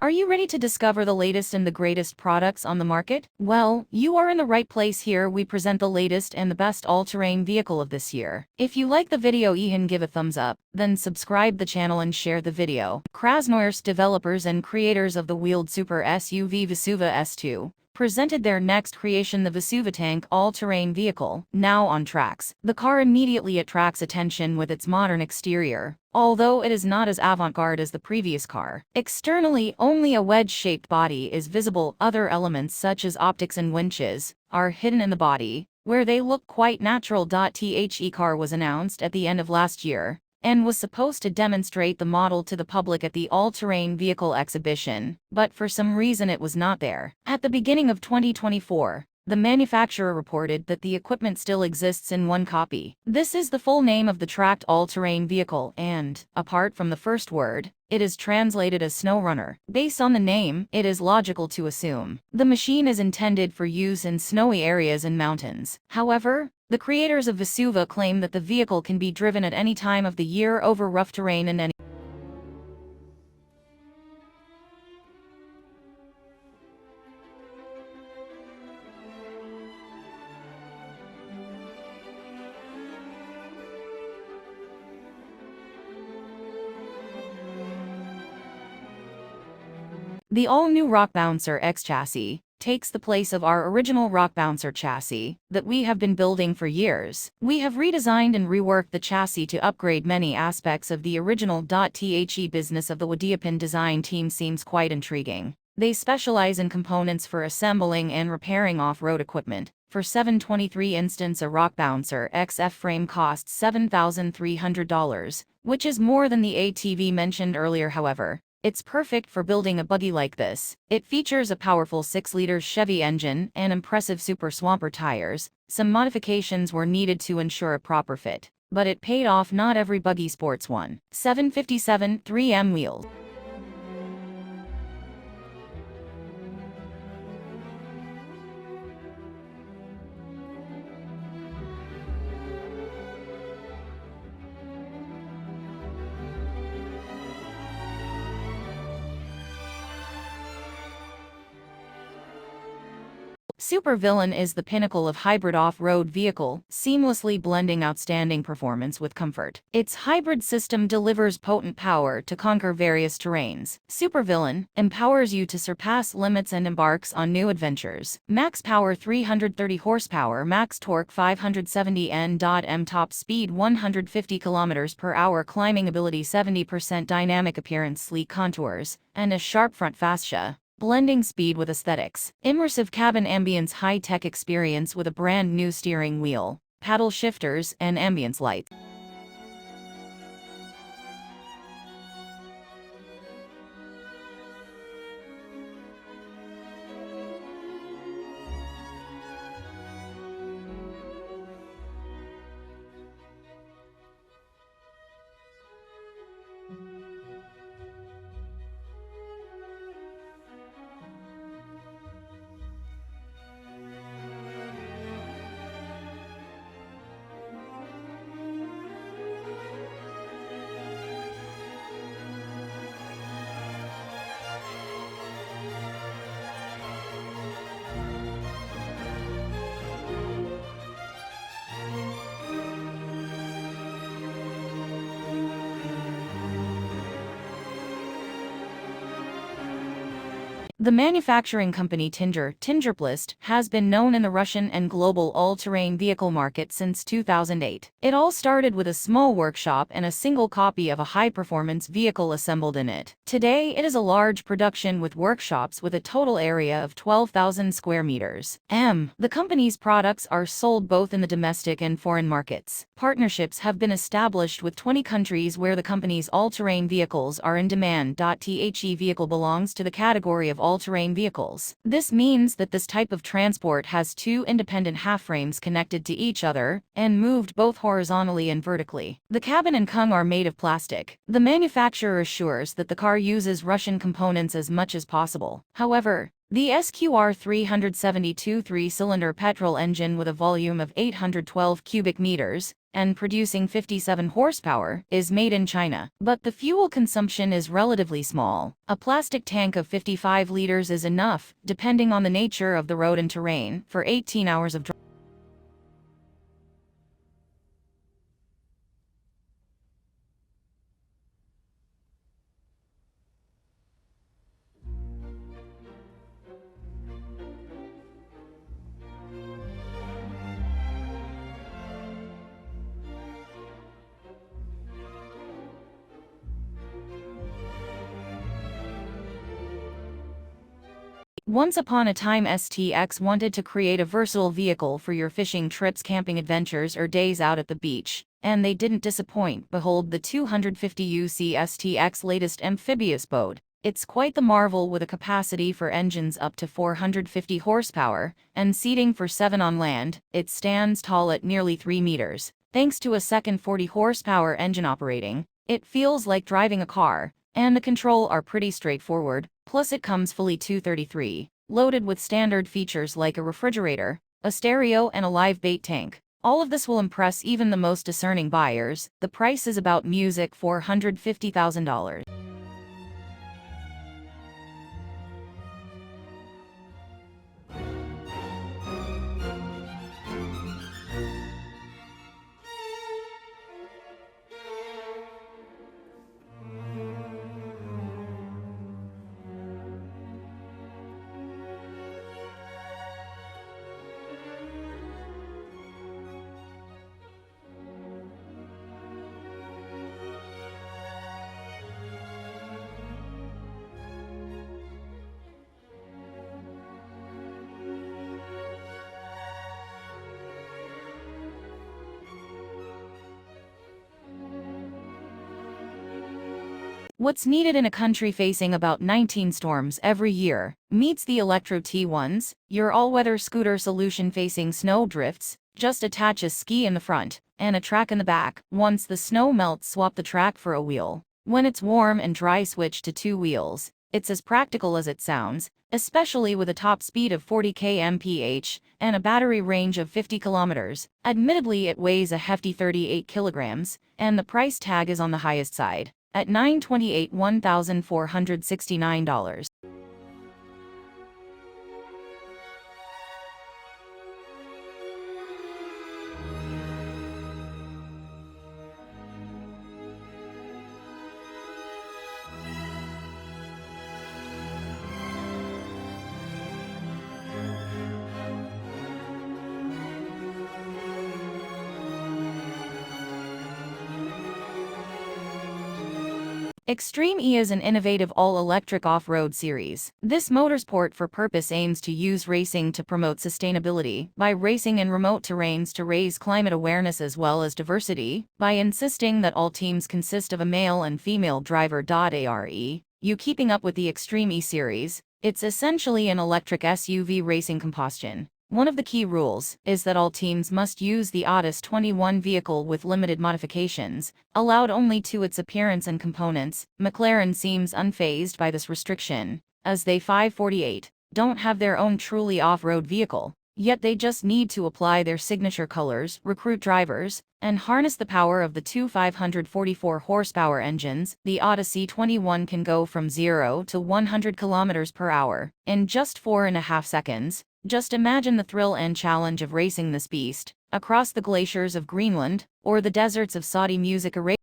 Are you ready to discover the latest and the greatest products on the market? Well, you are in the right place. Here we present the latest and the best all-terrain vehicle of this year. If you like the video and give a thumbs up, then subscribe the channel and share the video. Krasnoyarsk developers and creators of the wheeled super SUV Visuva S2 presented their next creation, the Visuva Tank all-terrain vehicle, now on tracks. The car immediately attracts attention with its modern exterior, although it is not as avant-garde as the previous car. Externally, only a wedge-shaped body is visible. Other elements such as optics and winches are hidden in the body, where they look quite natural. The car was announced at the end of last year, and was supposed to demonstrate the model to the public at the all-terrain vehicle exhibition, but for some reason it was not there. At the beginning of 2024, the manufacturer reported that the equipment still exists in one copy. This is the full name of the tracked all-terrain vehicle and, apart from the first word, it is translated as snow runner. Based on the name, it is logical to assume the machine is intended for use in snowy areas and mountains. However, the creators of Visuva claim that the vehicle can be driven at any time of the year over rough terrain and any The all-new Rock Bouncer X chassis takes the place of our original Rock Bouncer chassis that we have been building for years. We have redesigned and reworked the chassis to upgrade many aspects of the original. The business of the Wadiapin design team seems quite intriguing. They specialize in components for assembling and repairing off-road equipment. For 723 instance, a Rock Bouncer X F-frame costs $7,300, which is more than the ATV mentioned earlier. However, it's perfect for building a buggy like this. It features a powerful 6-liter Chevy engine and impressive Super Swamper tires. Some modifications were needed to ensure a proper fit, but it paid off. Not every buggy sports one. 757 3M wheels. Supervillain is the pinnacle of hybrid off-road vehicle, seamlessly blending outstanding performance with comfort. Its hybrid system delivers potent power to conquer various terrains. Supervillain empowers you to surpass limits and embarks on new adventures. Max power 330 horsepower, max torque 570 Nm, top speed 150 km/h, climbing ability 70%, dynamic appearance, sleek contours, and a sharp front fascia. Blending speed with aesthetics. Immersive cabin ambience, high-tech experience with a brand new steering wheel, paddle shifters, and ambience lights. The manufacturing company TINGER has been known in the Russian and global all-terrain vehicle market since 2008. It all started with a small workshop and a single copy of a high-performance vehicle assembled in it. Today, it is a large production with workshops with a total area of 12,000 square meters. The company's products are sold both in the domestic and foreign markets. Partnerships have been established with 20 countries where the company's all-terrain vehicles are in demand. The vehicle belongs to the category of all-terrain vehicles. This means that this type of transport has two independent half-frames connected to each other and moved both horizontally and vertically. The cabin and tongue are made of plastic. The manufacturer assures that the car uses Russian components as much as possible. However, The SQR 372 three-cylinder petrol engine with a volume of 812 cubic meters and producing 57 horsepower is made in China, but the fuel consumption is relatively small. A plastic tank of 55 liters is enough, depending on the nature of the road and terrain, for 18 hours of driving. Once upon a time, StabiX wanted to create a versatile vehicle for your fishing trips, camping adventures, or days out at the beach, and they didn't disappoint. Behold the 250 StabiX latest amphibious boat. It's quite the marvel, with a capacity for engines up to 450 horsepower and seating for 7 on land. It stands tall at nearly 3 meters. Thanks to a second 40 horsepower engine operating, it feels like driving a car, and the control are pretty straightforward. Plus it comes fully 233, loaded with standard features like a refrigerator, a stereo, and a live bait tank. All of this will impress even the most discerning buyers. The price is about music, $450,000. What's needed in a country facing about 19 storms every year meets the Electro T1s, your all-weather scooter solution facing snow drifts. Just attach a ski in the front and a track in the back. Once the snow melts, swap the track for a wheel. When it's warm and dry, switch to 2 wheels. It's as practical as it sounds, especially with a top speed of 40 km/h and a battery range of 50 kilometers. Admittedly, it weighs a hefty 38 kilograms, and the price tag is on the highest side, at $1,469. Extreme E is an innovative all-electric off-road series. This motorsport for purpose aims to use racing to promote sustainability by racing in remote terrains, to raise climate awareness as well as diversity by insisting that all teams consist of a male and female driver. Are you keeping up with the Extreme E series? It's essentially an electric SUV racing combustion. One of the key rules is that all teams must use the ELECTROWAY vehicle with limited modifications, allowed only to its appearance and components. McLaren seems unfazed by this restriction, as they 548 don't have their own truly off-road vehicle, yet they just need to apply their signature colors, recruit drivers, and harness the power of the two 544 horsepower engines. The Odyssey 21 can go from 0 to 100 kilometers per hour in just 4.5 seconds. Just imagine the thrill and challenge of racing this beast across the glaciers of Greenland or the deserts of Saudi Music Arabia.